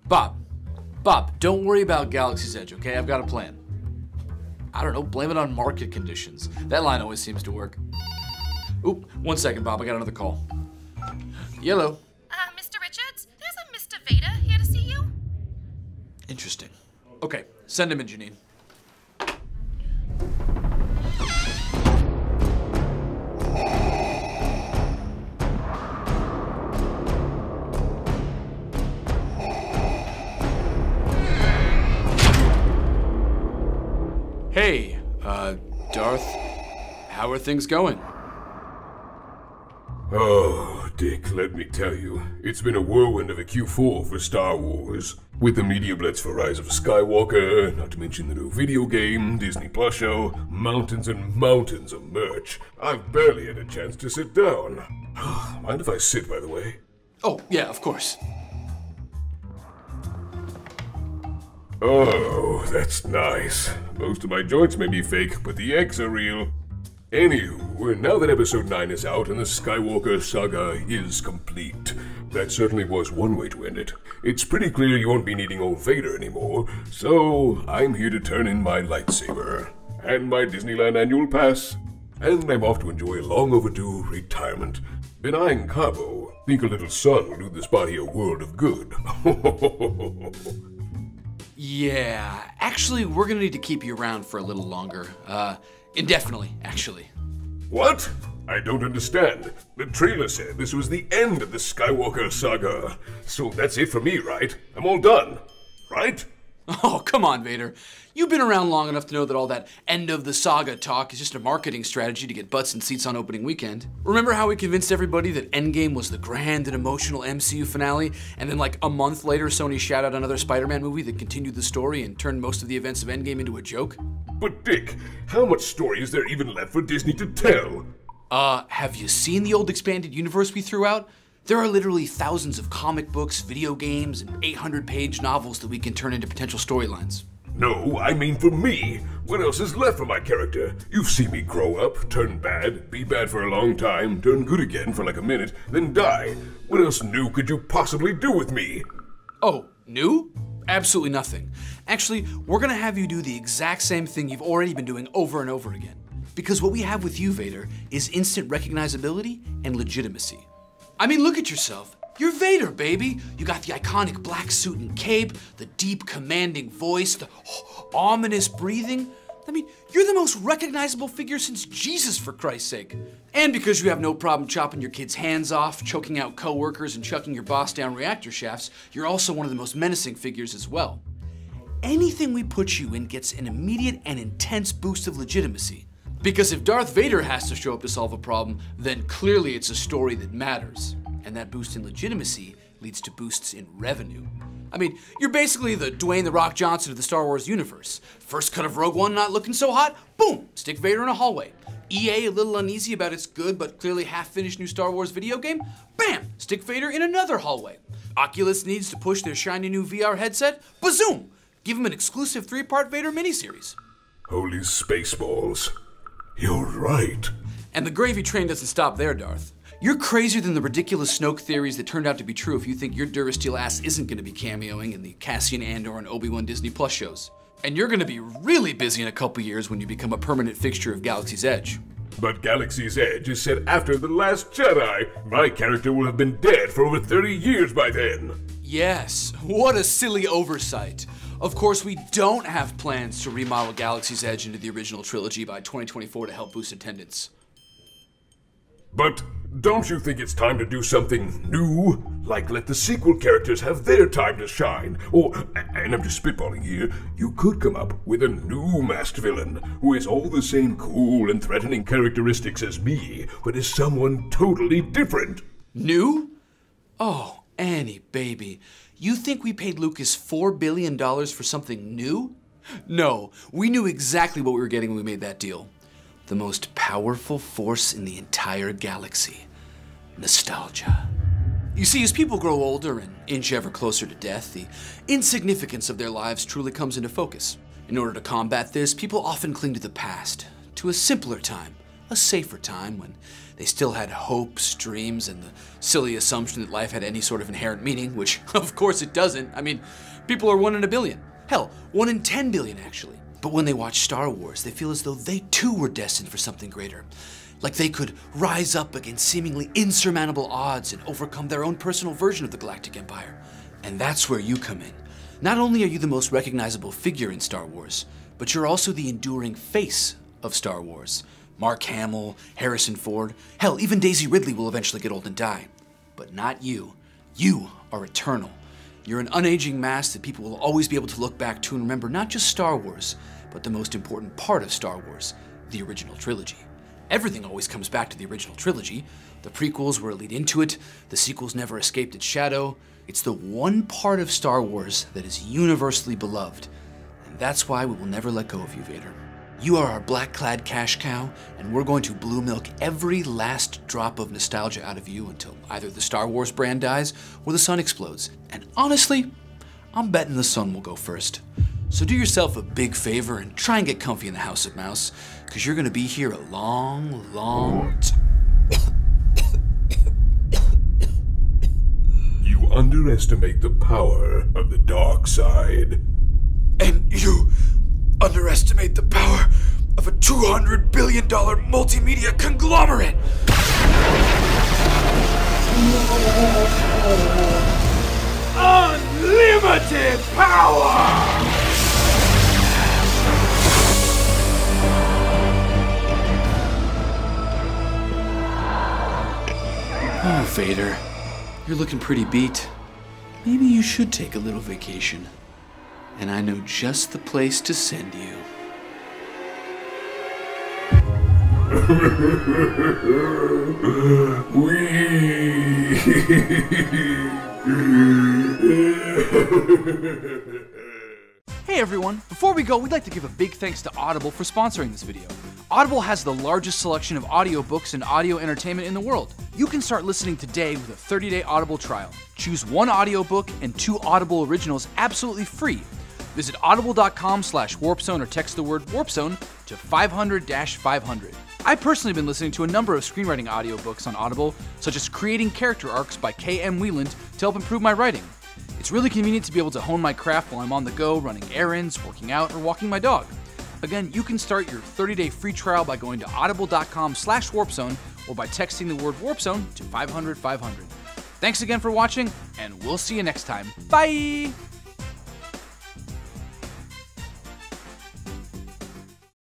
Bob, don't worry about Galaxy's Edge, okay? I've got a plan. I don't know, blame it on market conditions. That line always seems to work. Oop, 1 second, Bob, I got another call. Yellow. Mr. Richards, there's a Mr. Vader here to see you. Interesting. Okay, send him in, Janine. Hey, Darth, how are things going? Oh, Dick, let me tell you, it's been a whirlwind of a Q4 for Star Wars. With the media blitz for Rise of Skywalker, not to mention the new video game, Disney Plus show, mountains and mountains of merch, I've barely had a chance to sit down. Mind if I sit, by the way? Oh, yeah, of course. Oh, that's nice. Most of my joints may be fake, but the eggs are real. Anywho, now that episode 9 is out and the Skywalker saga is complete, that certainly was one way to end it. It's pretty clear you won't be needing old Vader anymore, so I'm here to turn in my lightsaber and my Disneyland annual pass, and I'm off to enjoy a long-overdue retirement. Been eyeing Cabo. Think a little sun will do this body a world of good. Yeah, actually, we're gonna need to keep you around for a little longer. Indefinitely, actually. What? I don't understand. The trailer said this was the end of the Skywalker saga. So that's it for me, right? I'm all done, right? Oh, come on, Vader. You've been around long enough to know that all that end of the saga talk is just a marketing strategy to get butts and seats on opening weekend. Remember how we convinced everybody that Endgame was the grand and emotional MCU finale, and then like a month later Sony shot out another Spider-Man movie that continued the story and turned most of the events of Endgame into a joke? But Dick, how much story is there even left for Disney to tell? Have you seen the old expanded universe we threw out? There are literally thousands of comic books, video games, and 800-page novels that we can turn into potential storylines. No, I mean for me. What else is left for my character? You've seen me grow up, turn bad, be bad for a long time, turn good again for like a minute, then die. What else new could you possibly do with me? Oh, new? Absolutely nothing. Actually, we're gonna have you do the exact same thing you've already been doing over and over again. Because what we have with you, Vader, is instant recognizability and legitimacy. I mean, look at yourself. You're Vader, baby. You got the iconic black suit and cape, the deep, commanding voice, the ominous breathing. I mean, you're the most recognizable figure since Jesus, for Christ's sake. And because you have no problem chopping your kids' hands off, choking out coworkers, and chucking your boss down reactor shafts, you're also one of the most menacing figures as well. Anything we put you in gets an immediate and intense boost of legitimacy. Because if Darth Vader has to show up to solve a problem, then clearly it's a story that matters. And that boost in legitimacy leads to boosts in revenue. I mean, you're basically the Dwayne "The Rock" Johnson of the Star Wars universe. First cut of Rogue One not looking so hot, boom, stick Vader in a hallway. EA a little uneasy about its good but clearly half-finished new Star Wars video game, bam, stick Vader in another hallway. Oculus needs to push their shiny new VR headset, bazoom, give them an exclusive 3-part Vader miniseries. Holy Spaceballs. You're right. And the gravy train doesn't stop there, Darth. You're crazier than the ridiculous Snoke theories that turned out to be true if you think your Durasteel ass isn't going to be cameoing in the Cassian Andor and Obi-Wan Disney Plus shows. And you're going to be really busy in a couple years when you become a permanent fixture of Galaxy's Edge. But Galaxy's Edge is set after The Last Jedi. My character will have been dead for over 30 years by then. Yes, what a silly oversight. Of course, we don't have plans to remodel Galaxy's Edge into the original trilogy by 2024 to help boost attendance. But don't you think it's time to do something new? Like let the sequel characters have their time to shine. Or, and I'm just spitballing here, you could come up with a new masked villain who has all the same cool and threatening characteristics as me, but is someone totally different. New? Oh, Annie, baby. You think we paid Lucas $4 billion for something new? No, we knew exactly what we were getting when we made that deal. The most powerful force in the entire galaxy. Nostalgia. You see, as people grow older and inch ever closer to death, the insignificance of their lives truly comes into focus. In order to combat this, people often cling to the past, to a simpler time, a safer time when They still had hopes, dreams, and the silly assumption that life had any sort of inherent meaning, which of course it doesn't. I mean, people are 1 in a billion. Hell, 1 in 10 billion actually. But when they watch Star Wars, they feel as though they too were destined for something greater. Like they could rise up against seemingly insurmountable odds and overcome their own personal version of the Galactic Empire. And that's where you come in. Not only are you the most recognizable figure in Star Wars, but you're also the enduring face of Star Wars. Mark Hamill, Harrison Ford, hell, even Daisy Ridley will eventually get old and die. But not you. You are eternal. You're an unaging mask that people will always be able to look back to and remember not just Star Wars, but the most important part of Star Wars, the original trilogy. Everything always comes back to the original trilogy. The prequels were a lead into it, the sequels never escaped its shadow. It's the one part of Star Wars that is universally beloved, and that's why we will never let go of you, Vader. You are our black-clad cash cow, and we're going to blue milk every last drop of nostalgia out of you until either the Star Wars brand dies or the sun explodes. And honestly, I'm betting the sun will go first. So do yourself a big favor and try and get comfy in the House of Mouse, because you're going to be here a long, long time. You underestimate the power of the dark side. And you underestimate the power of a $200 billion multimedia conglomerate. Unlimited power! Oh, Vader, you're looking pretty beat. Maybe you should take a little vacation. And I know just the place to send you. Hey everyone, before we go, we'd like to give a big thanks to Audible for sponsoring this video. Audible has the largest selection of audiobooks and audio entertainment in the world. You can start listening today with a 30-day Audible trial. Choose 1 audiobook and 2 Audible originals absolutely free. Visit audible.com/warpzone or text the word warpzone to 500-500. I've personally been listening to a number of screenwriting audiobooks on Audible, such as Creating Character Arcs by K.M. Wieland, to help improve my writing. It's really convenient to be able to hone my craft while I'm on the go, running errands, working out, or walking my dog. Again, you can start your 30-day free trial by going to audible.com/warpzone or by texting the word warpzone to 500-500. Thanks again for watching, and we'll see you next time. Bye!